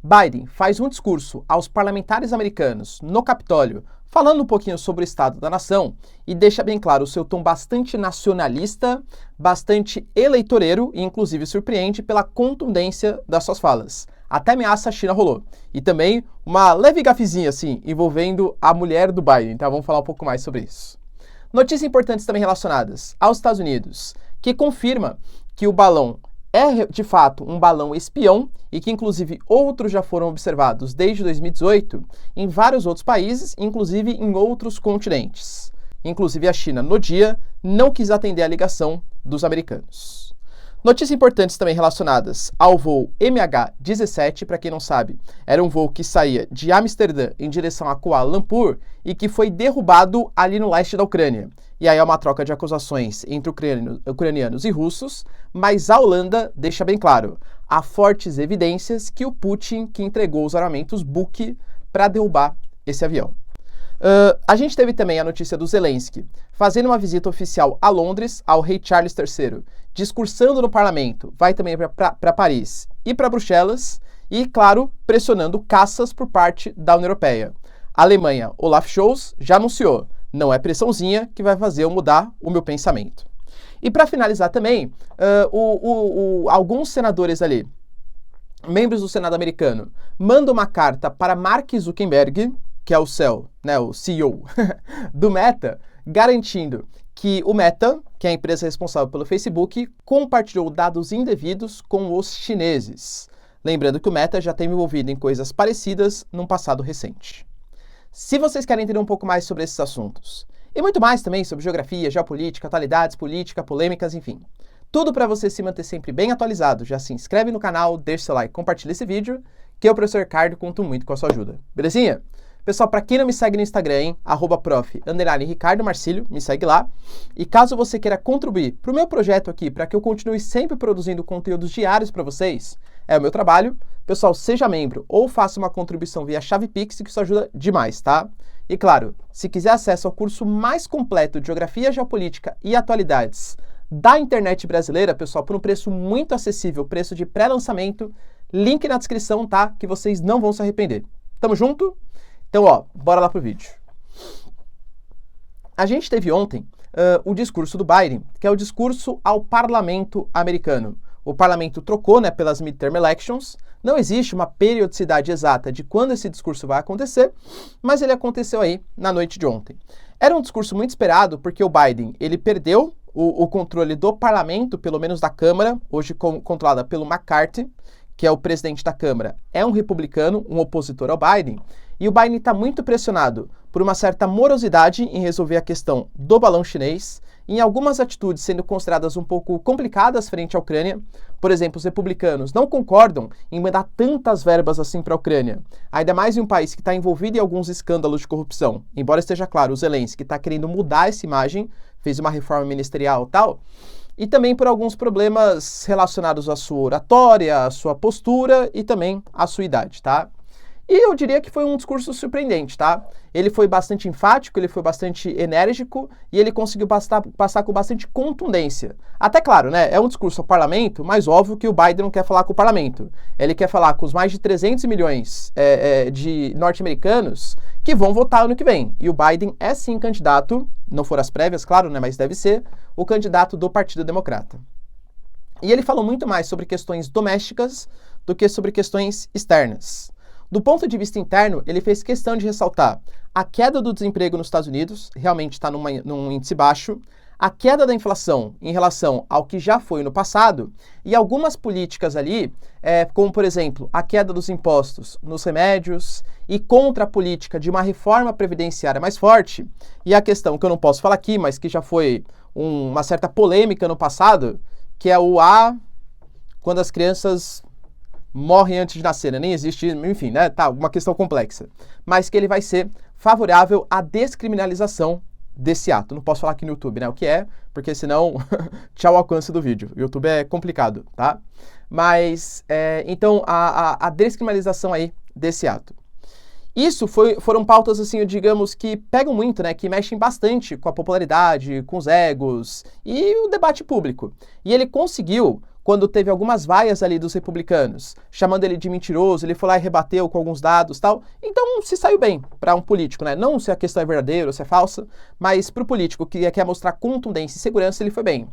Biden faz um discurso aos parlamentares americanos no Capitólio, falando um pouquinho sobre o estado da nação e deixa bem claro o seu tom bastante nacionalista, bastante eleitoreiro e inclusive surpreende pela contundência das suas falas. Até ameaça a China rolou. E também uma leve gafezinha assim, envolvendo a mulher do Biden, tá? Vamos falar um pouco mais sobre isso. Notícias importantes também relacionadas aos Estados Unidos, que confirma que o balão é, de fato, um balão espião e que, inclusive, outros já foram observados desde 2018 em vários outros países, inclusive em outros continentes. Inclusive, a China, no dia, não quis atender a ligação dos americanos. Notícias importantes também relacionadas ao voo MH17, para quem não sabe, era um voo que saía de Amsterdã em direção a Kuala Lumpur e que foi derrubado ali no leste da Ucrânia. E aí é uma troca de acusações entre ucranianos e russos, mas a Holanda deixa bem claro, há fortes evidências que o Putin que entregou os armamentos Buk para derrubar esse avião. A gente teve também a notícia do Zelensky fazendo uma visita oficial a Londres, ao rei Charles III, discursando no parlamento, vai também para Paris e para Bruxelas e, claro, pressionando caças por parte da União Europeia. A Alemanha, Olaf Scholz, já anunciou, não é pressãozinha que vai fazer eu mudar o meu pensamento. E para finalizar também, alguns senadores ali, membros do Senado americano, mandam uma carta para Mark Zuckerberg, que é o CEO do Meta, garantindo que o Meta, que é a empresa responsável pelo Facebook, compartilhou dados indevidos com os chineses. Lembrando que o Meta já esteve envolvido em coisas parecidas num passado recente. Se vocês querem entender um pouco mais sobre esses assuntos, e muito mais também sobre geografia, geopolítica, atualidades, política, polêmicas, enfim, tudo para você se manter sempre bem atualizado, já se inscreve no canal, deixa seu like, compartilha esse vídeo, que eu, professor Ricardo, conto muito com a sua ajuda. Belezinha? Pessoal, para quem não me segue no Instagram, hein, @prof_Ricardo Marcílio, me segue lá. E caso você queira contribuir para o meu projeto aqui, para que eu continue sempre produzindo conteúdos diários para vocês, é o meu trabalho. Pessoal, seja membro ou faça uma contribuição via chave Pix, que isso ajuda demais, tá? E claro, se quiser acesso ao curso mais completo de Geografia, Geopolítica e Atualidades da internet brasileira, pessoal, por um preço muito acessível, preço de pré-lançamento, link na descrição, tá? Que vocês não vão se arrepender. Tamo junto? Então, ó, bora lá pro vídeo. A gente teve ontem o discurso do Biden, que é o discurso ao parlamento americano. O parlamento trocou, né, pelas midterm elections. Não existe uma periodicidade exata de quando esse discurso vai acontecer, mas ele aconteceu aí na noite de ontem. Era um discurso muito esperado porque o Biden, ele perdeu o controle do parlamento, pelo menos da Câmara, hoje controlada pelo McCarthy, que é o presidente da Câmara, é um republicano, um opositor ao Biden, e o Biden está muito pressionado por uma certa morosidade em resolver a questão do balão chinês, em algumas atitudes sendo consideradas um pouco complicadas frente à Ucrânia. Por exemplo, os republicanos não concordam em mandar tantas verbas assim para a Ucrânia, ainda mais em um país que está envolvido em alguns escândalos de corrupção. Embora esteja claro, o Zelensky está querendo mudar essa imagem, fez uma reforma ministerial e tal, e também por alguns problemas relacionados à sua oratória, à sua postura e também à sua idade, tá? E eu diria que foi um discurso surpreendente, tá? Ele foi bastante enfático, ele foi bastante enérgico e ele conseguiu passar com bastante contundência. Até claro, né? É um discurso ao parlamento, mas óbvio que o Biden não quer falar com o parlamento. Ele quer falar com os mais de 300 milhões de norte-americanos que vão votar ano que vem. E o Biden é sim candidato, não for as prévias, claro, né? Mas deve ser o candidato do Partido Democrata. E ele falou muito mais sobre questões domésticas do que sobre questões externas. Do ponto de vista interno, ele fez questão de ressaltar a queda do desemprego nos Estados Unidos, realmente está num índice baixo, a queda da inflação em relação ao que já foi no passado e algumas políticas ali, como por exemplo, a queda dos impostos nos remédios e contra a política de uma reforma previdenciária mais forte, e a questão que eu não posso falar aqui, mas que já foi uma certa polêmica no passado, que é quando as crianças morrem antes de nascer, né? Nem existe, enfim, né? Tá, uma questão complexa. Mas que ele vai ser favorável à descriminalização desse ato. Não posso falar aqui no YouTube, né? O que é, porque senão tchau o alcance do vídeo. O YouTube é complicado, tá? Mas, então, a descriminalização aí desse ato. Isso foram pautas, assim, digamos, que pegam muito, né? Que mexem bastante com a popularidade, com os egos e o debate público. E ele conseguiu quando teve algumas vaias ali dos republicanos, chamando ele de mentiroso, ele foi lá e rebateu com alguns dados e tal. Então se saiu bem para um político, né? Não se a questão é verdadeira ou se é falsa, mas para o político que quer mostrar contundência e segurança, ele foi bem.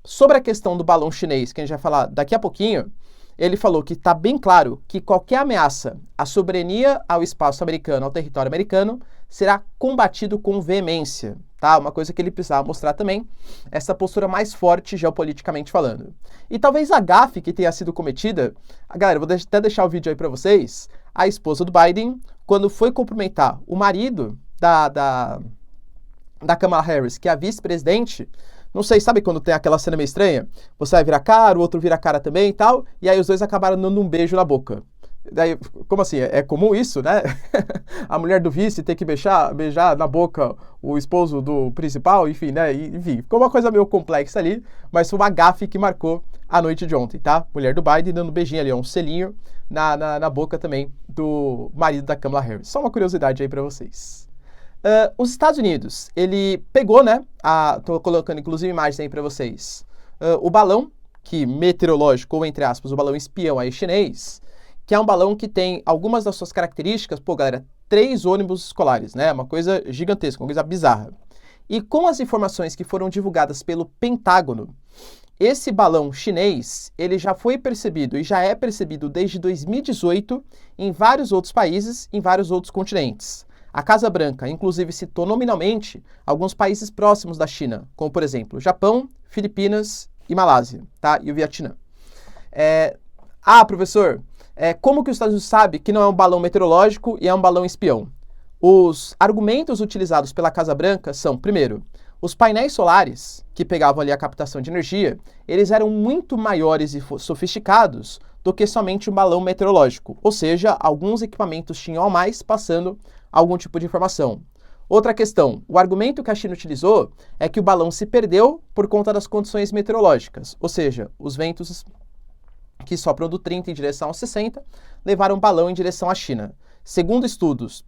Sobre a questão do balão chinês, que a gente vai falar daqui a pouquinho, ele falou que está bem claro que qualquer ameaça à soberania ao espaço americano, ao território americano, será combatido com veemência, tá? Uma coisa que ele precisava mostrar também, essa postura mais forte geopoliticamente falando. E talvez a gafe que tenha sido cometida, galera, vou até deixar o vídeo aí para vocês, a esposa do Biden, quando foi cumprimentar o marido da Kamala Harris, que é a vice-presidente, não sei, sabe quando tem aquela cena meio estranha? Você vai virar cara, o outro vira cara também e tal, e aí os dois acabaram dando um beijo na boca. Daí, como assim? É comum isso, né? A mulher do vice ter que beijar na boca o esposo do principal, enfim, né? Enfim, ficou uma coisa meio complexa ali, mas foi uma gafe que marcou a noite de ontem, tá? Mulher do Biden dando um beijinho ali, um selinho na boca também do marido da Kamala Harris. Só uma curiosidade aí pra vocês. Os Estados Unidos, ele pegou, né, tô colocando inclusive imagens aí para vocês, o balão meteorológico, ou entre aspas, o balão espião aí chinês, que é um balão que tem algumas das suas características, pô galera, 3 ônibus escolares, né, uma coisa gigantesca, uma coisa bizarra. E com as informações que foram divulgadas pelo Pentágono, esse balão chinês, ele já foi percebido e já é percebido desde 2018 em vários outros países, em vários outros continentes. A Casa Branca, inclusive, citou nominalmente alguns países próximos da China, como, por exemplo, Japão, Filipinas e Malásia, tá? E o Vietnã. Professor, como que os Estados Unidos sabe que não é um balão meteorológico e é um balão espião? Os argumentos utilizados pela Casa Branca são, primeiro, os painéis solares, que pegavam ali a captação de energia, eles eram muito maiores e sofisticados do que somente um balão meteorológico, ou seja, alguns equipamentos tinham a mais passando algum tipo de informação. Outra questão, o argumento que a China utilizou é que o balão se perdeu por conta das condições meteorológicas, ou seja, os ventos que sopram do 30 em direção aos 60 levaram o balão em direção à China. Segundo estudos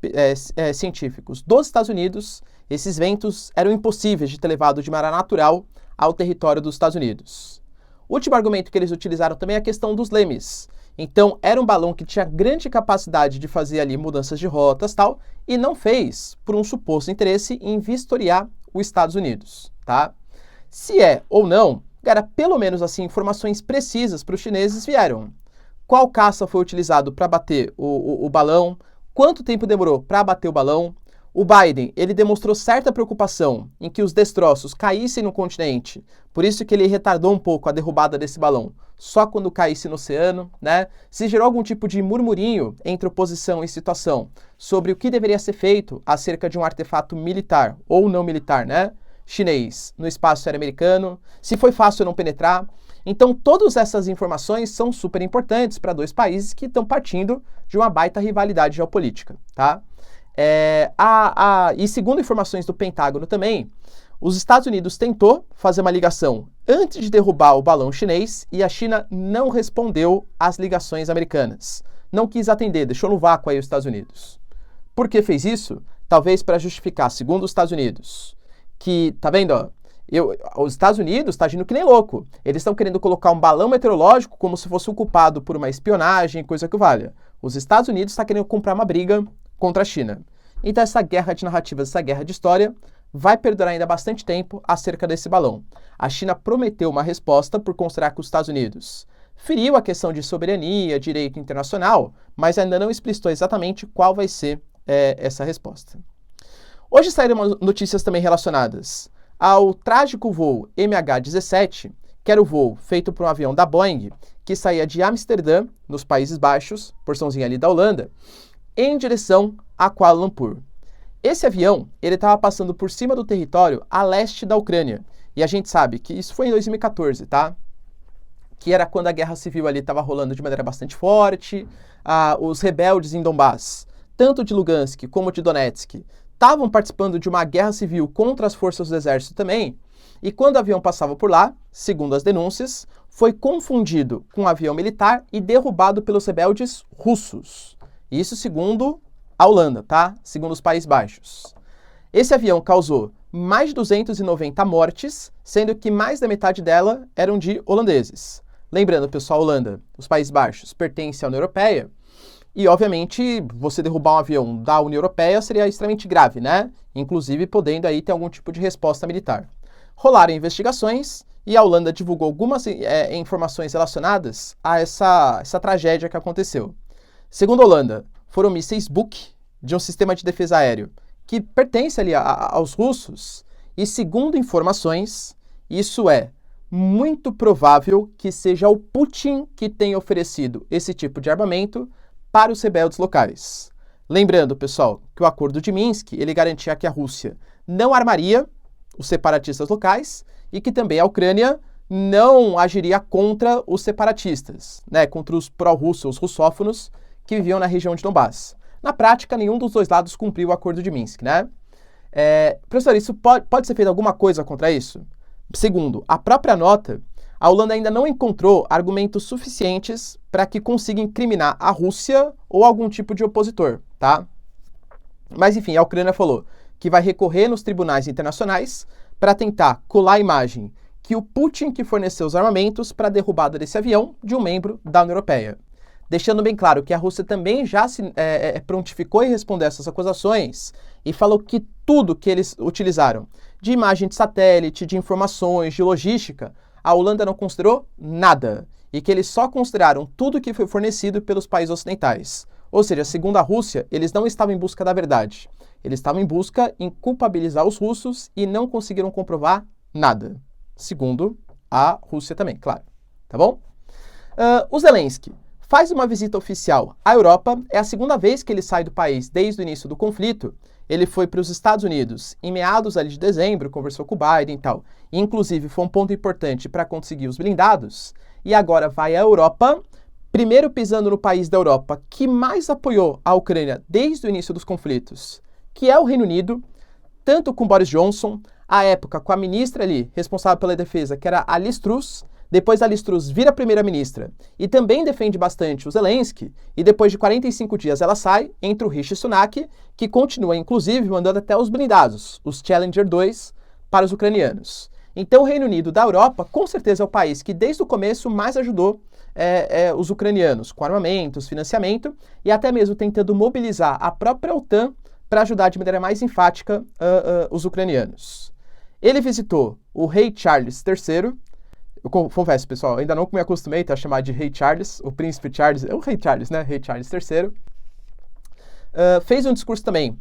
científicos dos Estados Unidos, esses ventos eram impossíveis de ter levado de maneira natural ao território dos Estados Unidos. O último argumento que eles utilizaram também é a questão dos lemes. Então, era um balão que tinha grande capacidade de fazer ali mudanças de rotas e tal, e não fez por um suposto interesse em vistoriar os Estados Unidos, tá? Se é ou não, cara, pelo menos assim, informações precisas para os chineses vieram. Qual caça foi utilizado para bater o balão? Quanto tempo demorou para bater o balão? O Biden, ele demonstrou certa preocupação em que os destroços caíssem no continente, por isso que ele retardou um pouco a derrubada desse balão, só quando caísse no oceano, né? Se gerou algum tipo de murmurinho entre oposição e situação sobre o que deveria ser feito acerca de um artefato militar ou não militar, né? Chinês no espaço aéreo americano, se foi fácil ou não penetrar. Então, todas essas informações são super importantes para dois países que estão partindo de uma baita rivalidade geopolítica, tá? E segundo informações do Pentágono também, os Estados Unidos tentou fazer uma ligação antes de derrubar o balão chinês e a China não respondeu às ligações americanas. Não quis atender, deixou no vácuo aí os Estados Unidos. Por que fez isso? Talvez para justificar, segundo os Estados Unidos, que, tá vendo, ó, os Estados Unidos estão agindo que nem louco. Eles estão querendo colocar um balão meteorológico como se fosse ocupado por uma espionagem, coisa que valha. Os Estados Unidos estão querendo comprar uma briga contra a China. Então essa guerra de narrativas, essa guerra de história vai perdurar ainda bastante tempo acerca desse balão. A China prometeu uma resposta por considerar que os Estados Unidos feriu a questão de soberania, direito internacional, mas ainda não explicitou exatamente qual vai ser essa resposta. Hoje saíram notícias também relacionadas ao trágico voo MH17, que era o voo feito por um avião da Boeing, que saía de Amsterdã, nos Países Baixos, porçãozinha ali da Holanda, em direção a Kuala Lumpur. Esse avião, ele estava passando por cima do território a leste da Ucrânia. E a gente sabe que isso foi em 2014, tá? Que era quando a guerra civil ali estava rolando de maneira bastante forte. Os rebeldes em Donbass, tanto de Lugansk como de Donetsk, estavam participando de uma guerra civil contra as forças do exército também. E quando o avião passava por lá, segundo as denúncias, foi confundido com um avião militar e derrubado pelos rebeldes russos. Isso segundo a Holanda, tá? Segundo os Países Baixos. Esse avião causou mais de 290 mortes, sendo que mais da metade dela eram de holandeses. Lembrando, pessoal, Holanda, os Países Baixos, pertencem à União Europeia, e, obviamente, você derrubar um avião da União Europeia seria extremamente grave, né? Inclusive, podendo aí ter algum tipo de resposta militar. Rolaram investigações e a Holanda divulgou algumas informações relacionadas a essa tragédia que aconteceu. Segundo a Holanda, foram mísseis Buk de um sistema de defesa aéreo que pertence ali aos russos e, segundo informações, isso é muito provável que seja o Putin que tenha oferecido esse tipo de armamento para os rebeldes locais. Lembrando, pessoal, que o Acordo de Minsk, ele garantia que a Rússia não armaria os separatistas locais e que também a Ucrânia não agiria contra os separatistas, né, contra os pró-russos, os russófonos que viviam na região de Donbass. Na prática, nenhum dos dois lados cumpriu o Acordo de Minsk, né? Professor, isso pode ser feito alguma coisa contra isso? Segundo a própria nota, a Holanda ainda não encontrou argumentos suficientes para que consiga incriminar a Rússia ou algum tipo de opositor, tá? Mas, enfim, a Ucrânia falou que vai recorrer nos tribunais internacionais para tentar colar a imagem que o Putin que forneceu os armamentos para a derrubada desse avião de um membro da União Europeia. Deixando bem claro que a Rússia também já se prontificou em responder essas acusações e falou que tudo que eles utilizaram de imagem de satélite, de informações, de logística, a Holanda não considerou nada e que eles só consideraram tudo que foi fornecido pelos países ocidentais. Ou seja, segundo a Rússia, eles não estavam em busca da verdade. Eles estavam em busca em culpabilizar os russos e não conseguiram comprovar nada. Segundo a Rússia também, claro. Tá bom? O Zelensky faz uma visita oficial à Europa. É a segunda vez que ele sai do país desde o início do conflito. Ele foi para os Estados Unidos em meados ali de dezembro, conversou com o Biden e tal. E, inclusive, foi um ponto importante para conseguir os blindados. E agora vai à Europa, primeiro pisando no país da Europa que mais apoiou a Ucrânia desde o início dos conflitos, que é o Reino Unido, tanto com Boris Johnson, à época com a ministra ali, responsável pela defesa, que era a Liz Truss. Depois a Liz Truss vira primeira-ministra e também defende bastante o Zelensky, e depois de 45 dias ela sai, entra o Rishi Sunak, que continua, inclusive, mandando até os blindados, os Challenger 2, para os ucranianos. Então o Reino Unido da Europa, com certeza, é o país que desde o começo mais ajudou os ucranianos, com armamentos, financiamento, e até mesmo tentando mobilizar a própria OTAN para ajudar de maneira mais enfática os ucranianos. Ele visitou o rei Charles III. Eu confesso, pessoal, ainda não me acostumei a chamar de Rei Charles, o Príncipe Charles, é o Rei Charles, né? Rei Charles III. Fez um discurso também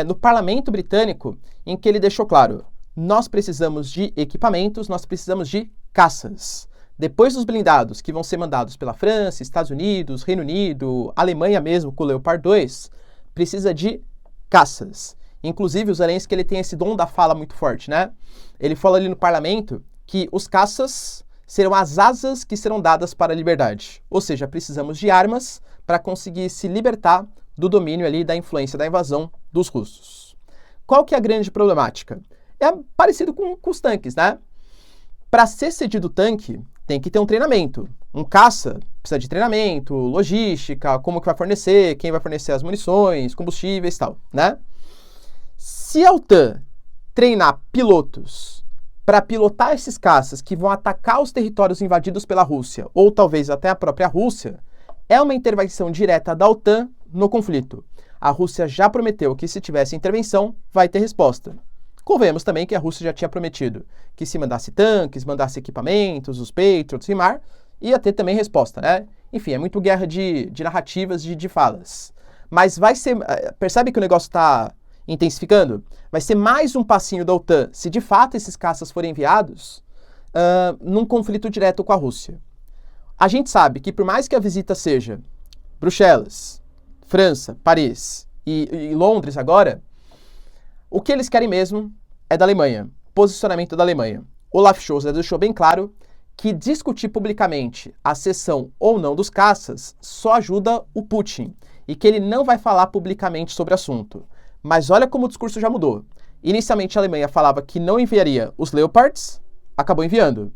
no Parlamento Britânico, em que ele deixou claro: nós precisamos de equipamentos, nós precisamos de caças. Depois dos blindados que vão ser mandados pela França, Estados Unidos, Reino Unido, Alemanha mesmo, com o Leopard 2, precisa de caças. Inclusive, o Zelensky, ele tem esse dom da fala muito forte, né? Ele fala ali no parlamento que os caças serão as asas que serão dadas para a liberdade. Ou seja, precisamos de armas para conseguir se libertar do domínio ali, da influência, da invasão dos russos. Qual que é a grande problemática? É parecido com os tanques, né? Para ser cedido o tanque, tem que ter um treinamento. Um caça precisa de treinamento, logística, como que vai fornecer, quem vai fornecer as munições, combustíveis e tal, né? Se a OTAN treinar pilotos para pilotar esses caças que vão atacar os territórios invadidos pela Rússia, ou talvez até a própria Rússia, é uma intervenção direta da OTAN no conflito. A Rússia já prometeu que se tivesse intervenção, vai ter resposta. Convenhamos também que a Rússia já tinha prometido que se mandasse tanques, mandasse equipamentos, os Patriots, RIMAR, ia ter também resposta, né? Enfim, é muito guerra de narrativas, de falas. Mas vai ser... Percebe que o negócio está intensificando? Vai ser mais um passinho da OTAN, se de fato esses caças forem enviados, num conflito direto com a Rússia. A gente sabe que por mais que a visita seja Bruxelas, França, Paris e Londres agora, o que eles querem mesmo é da Alemanha, posicionamento da Alemanha. Olaf Scholz deixou bem claro que discutir publicamente a cessão ou não dos caças só ajuda o Putin e que ele não vai falar publicamente sobre o assunto. Mas olha como o discurso já mudou. Inicialmente a Alemanha falava que não enviaria os Leopards, acabou enviando.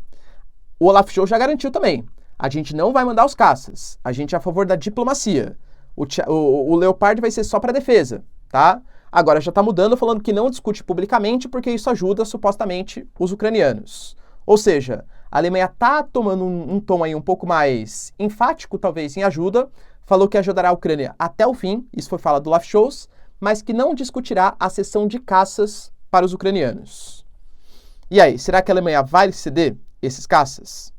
O Olaf Scholz já garantiu também: a gente não vai mandar os caças, a gente é a favor da diplomacia. O Leopard vai ser só para defesa, tá? Agora já está mudando, falando que não discute publicamente porque isso ajuda supostamente os ucranianos. Ou seja, A Alemanha está tomando um tom aí um pouco mais enfático, talvez, em ajuda. Falou que ajudará a Ucrânia até o fim, isso foi falado do Olaf Scholz, mas que não discutirá a cessão de caças para os ucranianos. E aí, será que a Alemanha vai ceder esses caças?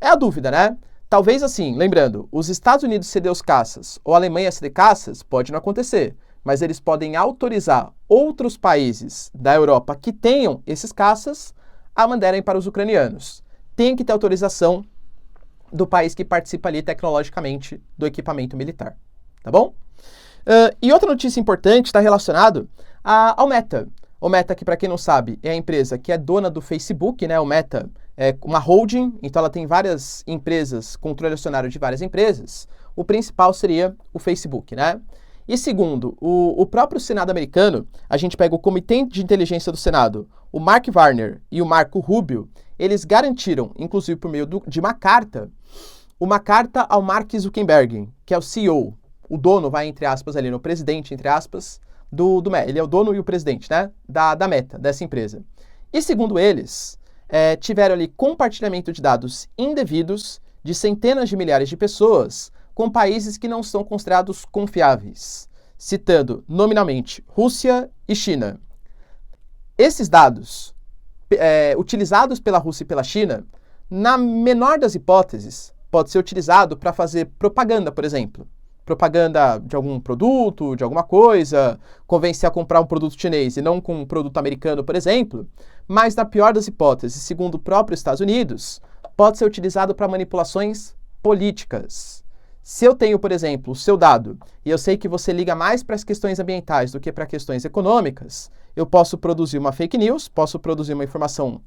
É a dúvida, né? Talvez assim, lembrando, os Estados Unidos ceder os caças ou a Alemanha ceder caças, pode não acontecer, mas eles podem autorizar outros países da Europa que tenham esses caças a mandarem para os ucranianos. Tem que ter autorização do país que participa ali tecnologicamente do equipamento militar, tá bom? E outra notícia importante está relacionado ao Meta. O Meta, que para quem não sabe, é a empresa que é dona do Facebook, né? O Meta é uma holding, então ela tem várias empresas, controle acionário de várias empresas. O principal seria o Facebook, né? E segundo, o próprio Senado americano, a gente pega o Comitê de Inteligência do Senado, o Mark Warner e o Marco Rubio, eles garantiram, inclusive por meio de uma carta ao Mark Zuckerberg, que é o CEO, o dono, vai entre aspas ali, no presidente, entre aspas, do Meta. Ele é o dono e o presidente, né, da Meta, dessa empresa. E segundo eles, tiveram ali compartilhamento de dados indevidos de centenas de milhares de pessoas com países que não são considerados confiáveis, citando nominalmente Rússia e China. Esses dados, utilizados pela Rússia e pela China, na menor das hipóteses, pode ser utilizado para fazer propaganda, por exemplo. Propaganda de algum produto, de alguma coisa, convencer a comprar um produto chinês e não com um produto americano, por exemplo. Mas, na pior das hipóteses, segundo o próprio Estados Unidos, pode ser utilizado para manipulações políticas. Se eu tenho, por exemplo, o seu dado e eu sei que você liga mais para as questões ambientais do que para questões econômicas, eu posso produzir uma fake news, posso produzir uma informação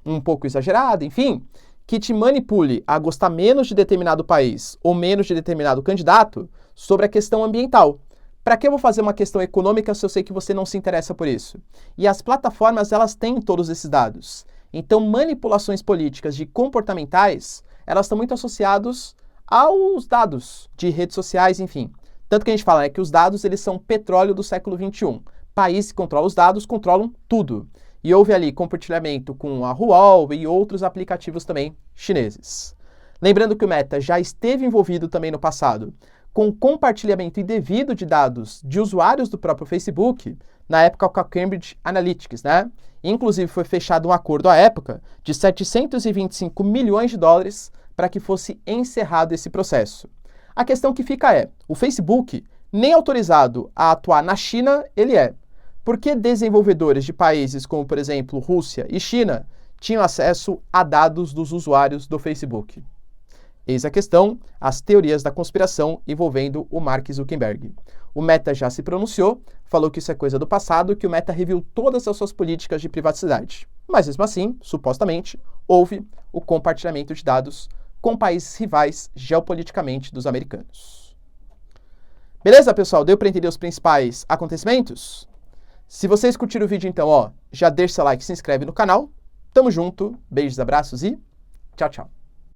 um pouco exagerada, enfim, que te manipule a gostar menos de determinado país ou menos de determinado candidato sobre a questão ambiental. Para que eu vou fazer uma questão econômica se eu sei que você não se interessa por isso? E as plataformas, elas têm todos esses dados. Então, manipulações políticas de comportamentais, elas estão muito associadas aos dados de redes sociais, enfim. Tanto que a gente fala, né, que os dados, eles são petróleo do século XXI. Países que controlam os dados controlam tudo. E houve ali compartilhamento com a Huawei e outros aplicativos também chineses. Lembrando que o Meta já esteve envolvido também no passado com compartilhamento indevido de dados de usuários do próprio Facebook, na época com a Cambridge Analytica, né? Inclusive foi fechado um acordo à época de 725 milhões de dólares para que fosse encerrado esse processo. A questão que fica é, o Facebook, nem autorizado a atuar na China, ele é. Por que desenvolvedores de países como, por exemplo, Rússia e China tinham acesso a dados dos usuários do Facebook? Eis a questão, as teorias da conspiração envolvendo o Mark Zuckerberg. O Meta já se pronunciou, falou que isso é coisa do passado, que o Meta reviu todas as suas políticas de privacidade. Mas mesmo assim, supostamente, houve o compartilhamento de dados com países rivais geopoliticamente dos americanos. Beleza, pessoal? Deu para entender os principais acontecimentos? Se vocês curtiram o vídeo, então, já deixa seu like, se inscreve no canal. Tamo junto, beijos, abraços e tchau, tchau.